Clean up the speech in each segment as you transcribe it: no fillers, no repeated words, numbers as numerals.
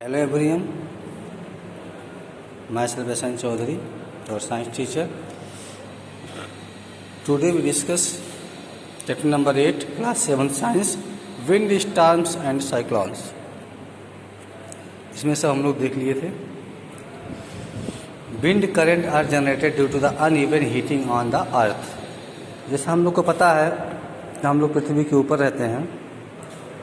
Hello everyone, myself Vasan Chaudhary, your science teacher. Today we discuss chapter number 8, class 7 science, wind, storms and cyclones. इसमें से हम लोग देख लिए थे wind current are generated due to the uneven heating on the earth. जैसे हम लोग को पता है कि हम लोग पृथ्वी के ऊपर रहते हैं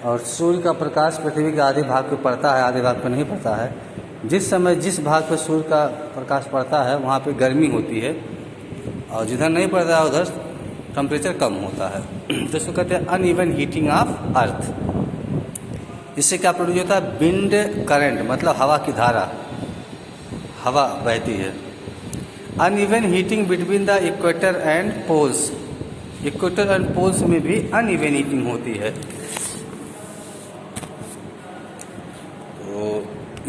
और सूर्य का प्रकाश पृथ्वी के आधे भाग पे पड़ता है, आधे भाग पे नहीं पड़ता है। जिस समय जिस भाग पे सूर्य का प्रकाश पड़ता है वहाँ पे गर्मी होती है और जिधर नहीं पड़ता है उधर टेम्परेचर कम होता है। तो इसको कहते हैं अनइवन हीटिंग ऑफ अर्थ। इससे क्या प्रोड्यूस होता है? विंड करंट, मतलब हवा की धारा, हवा बहती है। Uneven heating between the equator and poles, equator and poles में भी अनइवन हीटिंग होती है।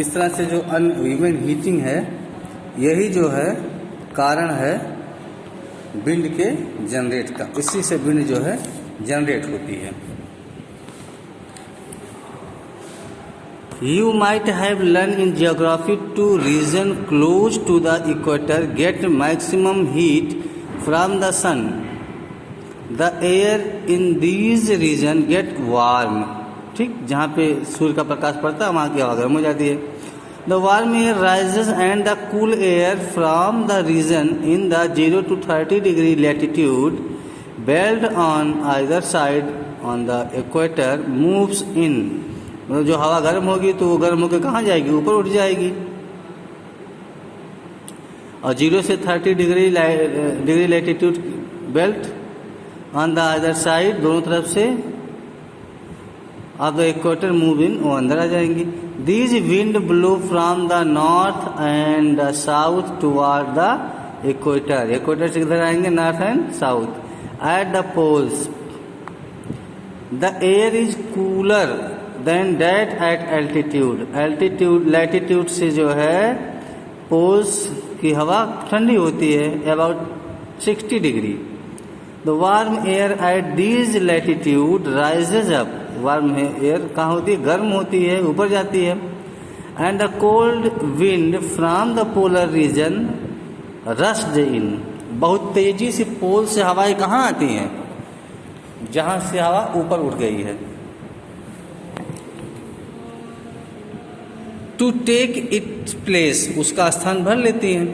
इस तरह से जो अनइवन हीटिंग है यही जो है कारण है विंड के जनरेट का। इसी से विंड जो है जनरेट होती है। You might have learned in geography to region close to the equator get maximum heat from the sun. The air in these region get warm. ठीक, जहाँ पे सूर्य का प्रकाश पड़ता है वहाँ की हवा गर्म हो जाती है। The warm air rises and the cool air from the region in the 0 to 30 degree latitude belt on either side on the equator moves in. मतलब जो हवा गर्म होगी तो वो गर्म होकर कहाँ जाएगी? ऊपर उठ जाएगी। और 0 से 30 degree latitude belt on the other side, दोनों तरफ से अब द इक्वेटर मूव इन, वो अंदर आ जाएंगी। These wind blow from the north and the south toward the equator. Equator से किधर आएंगे? North and south. At the poles the air is cooler than that at altitude. Altitude latitude से जो है पोल्स की हवा ठंडी होती है, about 60 degree. The warm air at these latitude rises up. Warm air कहाँ होती है? गर्म होती है, ऊपर जाती है। And the cold wind from the polar region rushed in. बहुत तेजी से पोल से हवाएं कहाँ आती हैं? जहाँ से हवा ऊपर उठ गई है। टू टेक इट्स प्लेस, उसका स्थान भर लेती हैं।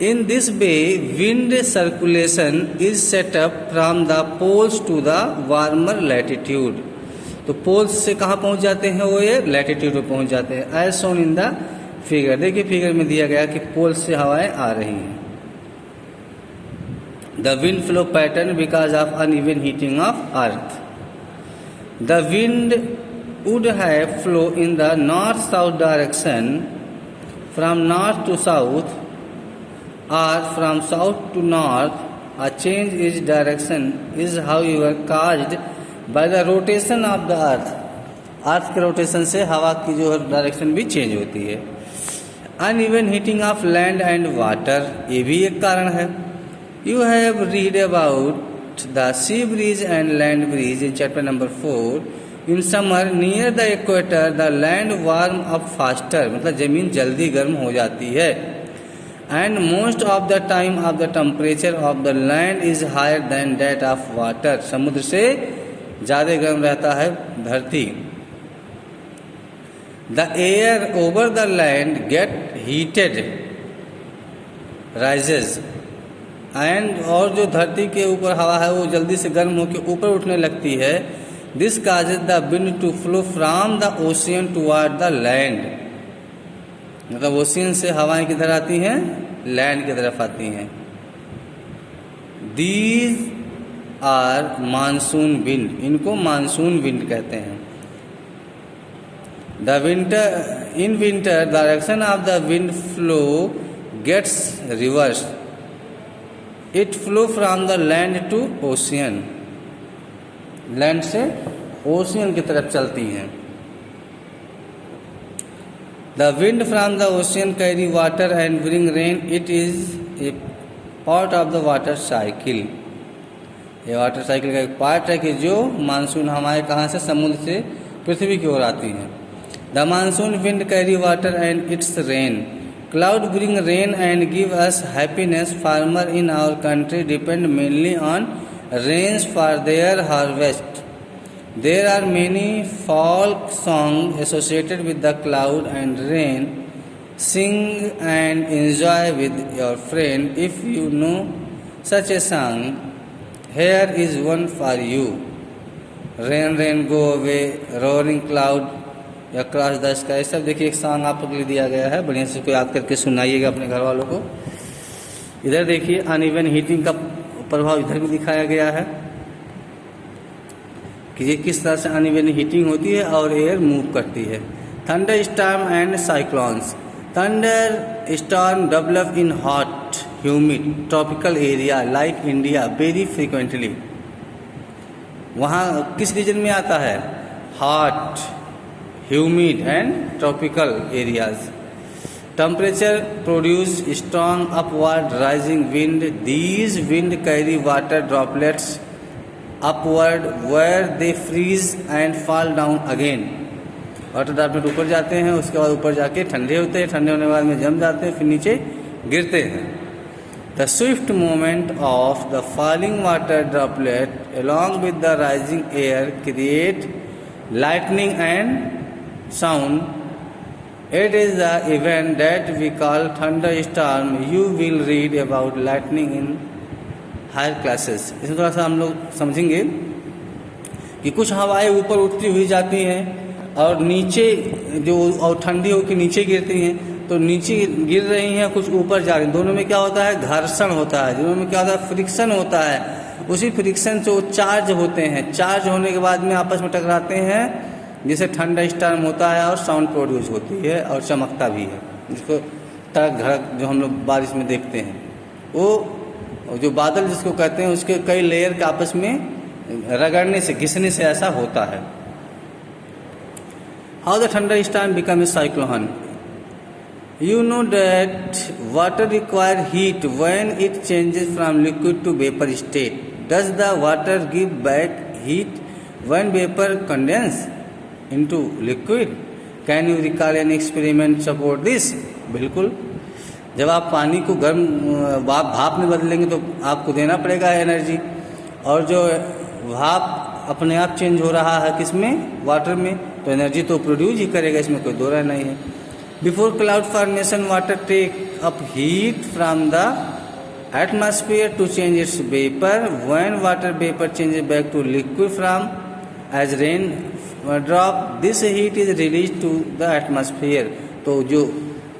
In this way wind circulation is set up from the poles to the warmer latitude. तो पोल्स से कहाँ पहुँच जाते हैं? वो ये लैटिट्यूड पे पहुँच जाते हैं। As shown in the figure. देखिए फिगर में दिया गया कि पोल्स से हवाएं आ रही हैं। The wind flow pattern because of uneven heating of earth. The wind would have flow in the north-south direction from north to south or from south to north. A change in direction is however caused by the rotation of the earth. अर्थ के rotation से हवा की जो direction भी change होती है। Uneven heating of land and water, ये भी एक कारण है। You have read about the sea breeze and land breeze in chapter number 4। In summer near the equator the land warm up faster, मतलब जमीन जल्दी गर्म हो जाती है। And most of the time of the temperature of the land is higher than that of water. समुद्र से ज़्यादा गर्म रहता है धरती। The air over the land gate heated rises and, और जो धरती के ऊपर हवा है वो जल्दी से गर्म होकर ऊपर उठने लगती है। This causes the wind to flow from the ocean toward the land. मतलब ओशियन से हवाएं किधर आती हैं? लैंड की तरफ आती हैं। These are मानसून विंड, इनको मानसून विंड कहते हैं। The winter, in winter, direction of the wind flow gets reversed. It flow from the land to ocean. Land से ओशियन की तरफ चलती हैं। The wind from the ocean carry water and bring rain. It is a part of the water cycle. ये water cycle का एक part है कि जो मानसून हवाएं कहाँ से? समुद्र से पृथ्वी की ओर आती हैं। The monsoon wind carry water and its rain. Cloud bring rain and give us happiness. Farmer in our country depend mainly on rains for their harvest. There are many folk songs associated with the cloud and rain. Sing and enjoy with your friend. If you know such a song, here is one for you. Rain, rain, go away, roaring cloud, across the sky. सब देखिए एक song आप लोग के लिए दिया गया है, बढ़िया से कोई याद करके सुनाइएगा अपने घर वालों को। इधर देखिए अनइवन हीटिंग का प्रभाव इधर भी दिखाया गया है कि ये किस तरह से अनइवन हीटिंग होती है और एयर मूव करती है। Thunder storm and cyclones. Thunder storm develop in hot humid tropical area like India very frequently. वहाँ किस रीजन में आता है? Hot, humid and tropical areas. Temperature produce strong upward rising wind. These wind carry water droplets upward where they freeze and fall down again. Water droplet ऊपर जाते हैं, उसके बाद ऊपर जाके ठंडे होते हैं, ठंडे होने के बाद में जम जाते हैं, फिर नीचे गिरते हैं। The swift movement of the falling water droplet along with the rising air create lightning and sound. It is the event that we call thunderstorm. You will read about lightning in higher classes. इसमें थोड़ा सा हम लोग समझेंगे कि कुछ हवाएं ऊपर उठती हुई जाती हैं और नीचे जो और ठंडी होकर नीचे गिरती हैं, तो नीचे गिर रही हैं, कुछ ऊपर जा रही हैं। दोनों में क्या होता है? घर्षण होता है। दोनों में क्या होता है? फ्रिक्शन होता है। उसी फ्रिक्शन से वो चार्ज होते हैं, चार्ज होने के बाद में आपस में टकराते हैं, जिसे थंडर स्टॉर्म होता है और साउंड प्रोड्यूस होती है और चमकता भी है, जिसको तड़क धड़क जो हम लोग बारिश में देखते हैं। वो जो बादल जिसको कहते हैं, उसके कई लेयर के आपस में रगड़ने से, घिसने से ऐसा होता है। How the thunder storm become a cyclone. You know that water requires heat when it changes from liquid to vapor state. Does the water give back heat when vapor condenses into liquid? Can you recall an experiment support this? बिल्कुल। जब आप पानी को गर्म भाप में बदलेंगे तो आपको देना पड़ेगा एनर्जी, और जो भाप अपने आप चेंज हो रहा है किसमें? वाटर में, तो एनर्जी तो प्रोड्यूस ही करेगा, इसमें कोई दो राय नहीं है। Before cloud formation, water take up heat from the atmosphere to change its vapor. When water vapor changes back to liquid from as rain drop, this heat is released to the atmosphere. तो जो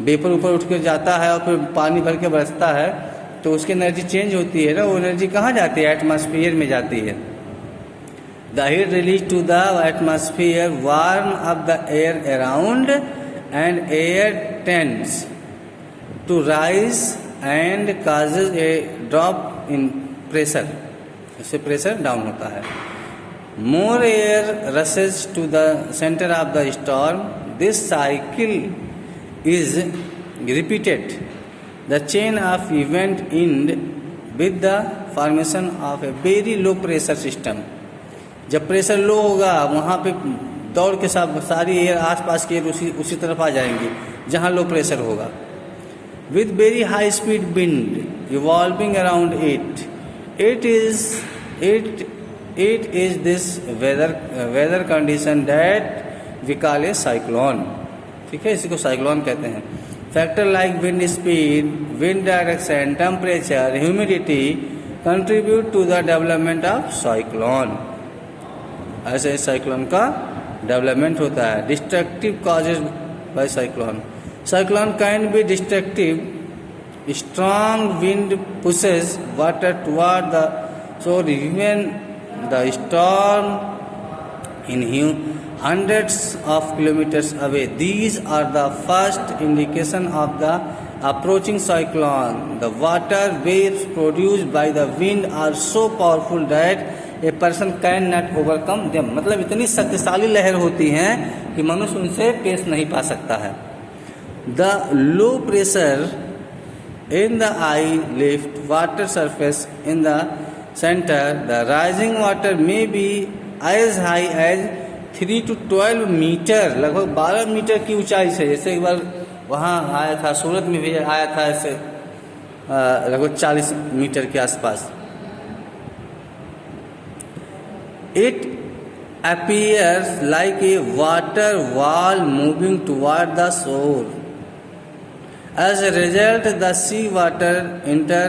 vapour ऊपर उठ कर जाता है और फिर पानी भर के बरसता है, तो उसकी एनर्जी चेंज होती है ना, वो एनर्जी कहाँ जाती है? एटमॉस्फेयर में जाती है। The heat released to the atmosphere warm up the air around and air tends to rise and causes a drop in pressure. इससे प्रेशर डाउन होता है। More air rushes to the center of the storm. This cycle is repeated. The chain of event end with the formation of a very low pressure system. जब pressure low होगा, वहाँ पे दौड़ के सारी air आसपास की एयर उसी तरफ आ जाएंगी जहाँ लो प्रेशर होगा। With very high speed wind evolving around it is this weather condition that we call a cyclone. ठीक है, इसी को साइक्लोन कहते हैं। Factor like wind speed, wind direction, temperature, humidity contribute to the development of cyclone. ऐसे cyclone का development होता है। Destructive causes by cyclone. Cyclone can be destructive. Strong wind pushes water toward the shore even the storm in hundreds of kilometers away. These are the first indication of the approaching cyclone. The water waves produced by the wind are so powerful that a person cannot overcome them. मतलब इतनी शक्तिशाली लहर होती हैं कि मनुष्य उनसे पेश नहीं पा सकता है। The low pressure in the eye lift water surface in the center. The rising water may be as high as 3 to 12 metre, लगभग 12 मीटर की ऊंचाई से। जैसे एक बार वहाँ आया था, सूरत में भी आया था ऐसे लगभग 40 मीटर के आसपास। It appears like a water wall moving toward the shore. As a result, the sea water enter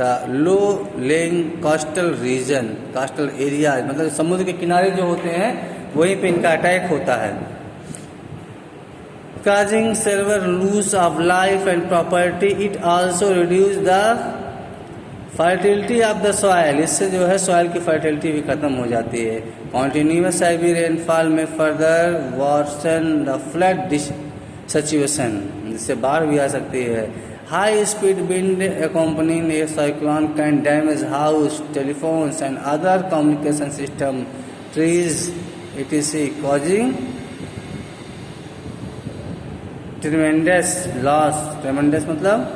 the low-lying coastal region, coastal area, मतलब समुद्र के किनारे जो होते हैं वहीं पे इनका अटैक होता है, causing severe loss of life and property. It also reduce the fertility of the soil, इससे जो है सॉयल की फर्टिलिटी भी खत्म हो जाती है। कॉन्टिन्यूस हैवी रेनफॉल में further worsen the flood situation, जिससे बाढ़ भी आ सकती है। High speed wind accompanying a cyclone can damage house, telephones and other communication system, trees etc, causing tremendous loss. Tremendous मतलब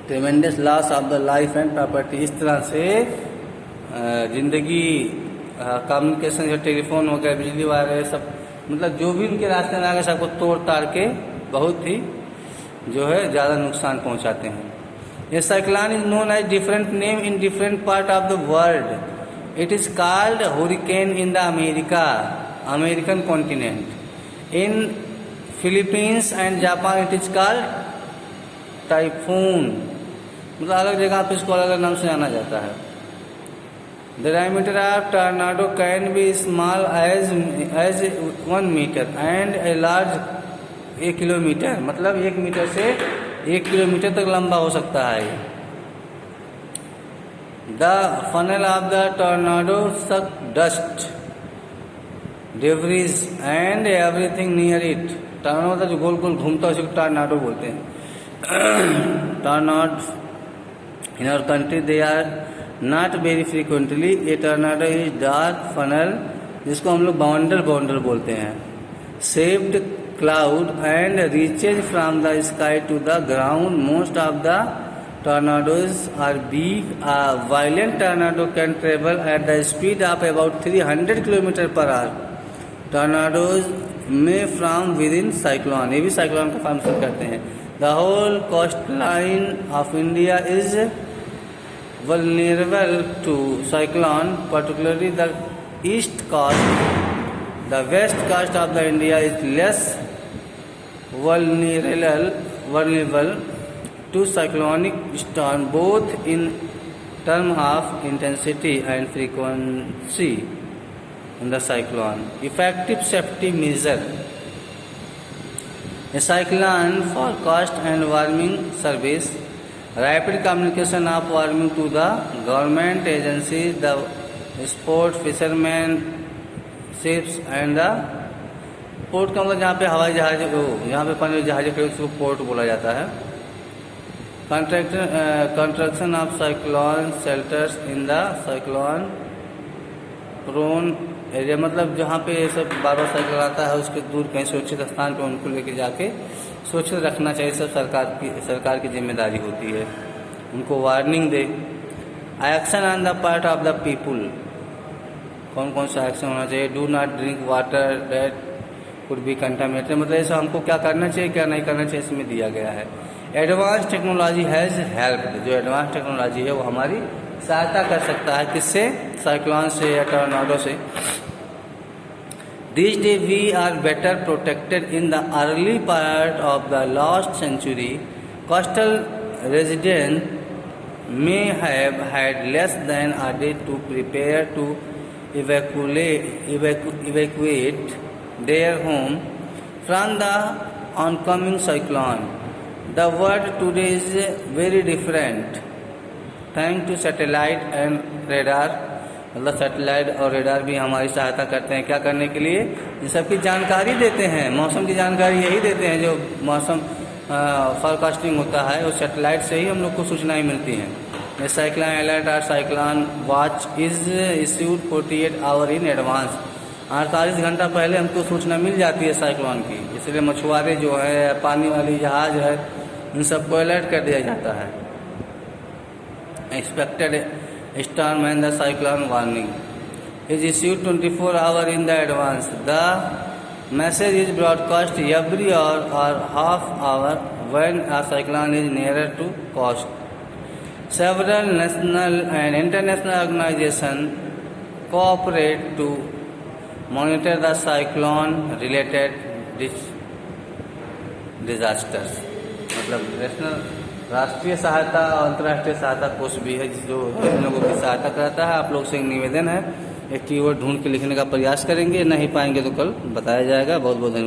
tremendous loss of the life and property. इस तरह से जिंदगी, कम्युनिकेशन, जो टेलीफोन हो गया, बिजली वाले सब, मतलब जो भी उनके रास्ते में आ गए सबको तोड़ ताड़ के बहुत ही जो है ज़्यादा नुकसान पहुंचाते हैं। ये cyclone is known as different name in different part of the world. It is called hurricane in the American continent. In Philippines and Japan it is called typhoon. मतलब अलग जगह पे इसको अलग अलग नाम से जाना जाता है। The diameter of tornado can be small as 1 metre and a large 1 kilometre, मतलब 1 मीटर से 1 किलोमीटर तक लंबा हो सकता है। The funnel of the tornado suck dust, debris and everything near it. Tornado मतलब जो गोल गोल घूमता है उसको टॉर्नाडो बोलते हैं। Tornadoes in our country, they are not very frequently. A tornado is dark funnel, जिसको हम लोग बाउंडर बोलते हैं, shaped cloud and reaches from the sky to the ground. Most of the tornadoes are big. A violent tornado can travel at the speed of about 300 km/h. Tornadoes may form within cyclone, ये भी cyclone का formation करते हैं। The whole coastline of India is vulnerable to cyclone, particularly the east coast. The west coast of the India is less vulnerable to cyclonic storm, both in terms of intensity and frequency in the cyclone. Effective safety measure. A cyclone forecast and warming service, rapid communication of warming to the government agencies, the sport fishermen ships and the port का मतलब जहाँ पे हवाई जहाज, जहाँ पे पानी जहाज खड़े उसको पोर्ट बोला जाता है। Construction of cyclone shelters in the cyclone prone area, मतलब जहाँ पे सब बार बार साइकिल आता है उसके दूर कहीं सुरक्षित स्थान पे उनको लेके जाके सुरक्षित रखना चाहिए। सब सरकार की जिम्मेदारी होती है, उनको warning they. Action on the part of the people, कौन कौन सा एक्शन होना चाहिए? Do not drink water that could be contaminated, मतलब ऐसा हमको क्या करना चाहिए क्या नहीं करना चाहिए इसमें दिया गया है। एडवांस टेक्नोलॉजी हैज़ हेल्प, जो एडवांस टेक्नोलॉजी है वो हमारी सहायता कर सकता है, किससे? साइक्लोन से या टॉर्नाडो से। This day we are better protected in the early part of the last century. Coastal resident may have had less than a day to prepare to evacuate their home from the oncoming cyclone. The world today is very different thanks to satellite and radar. मतलब satellite और radar भी हमारी सहायता करते हैं क्या करने के लिए? ये सबकी जानकारी देते हैं, मौसम की जानकारी यही देते हैं। जो मौसम फॉरकास्टिंग होता है वो सैटेलाइट से ही हम लोग को सूचनाएं मिलती हैं। ये साइक्लोन अलर्ट और cyclone watch is issued 48 hour in advance. 48 घंटा पहले हमको सूचना मिल जाती है साइक्लोन की, इसलिए मछुआरे जो है, पानी वाली जहाज है, इन सबको अलर्ट कर दिया जाता है। Expected storm and the cyclone warning. is issued 24 hours in the advance. The message is broadcast every hour or half hour when a cyclone is nearer to coast. Several national and international organizations cooperate to monitor the cyclone related disasters. मतलब राष्ट्रीय सहायता और अंतर्राष्ट्रीय सहायता कोष भी है जो इन लोगों की सहायता कराता है। आप लोग से एक निवेदन है, एक कीवर्ड ढूंढ के लिखने का प्रयास करेंगे, नहीं पाएंगे तो कल बताया जाएगा। बहुत बहुत धन्यवाद।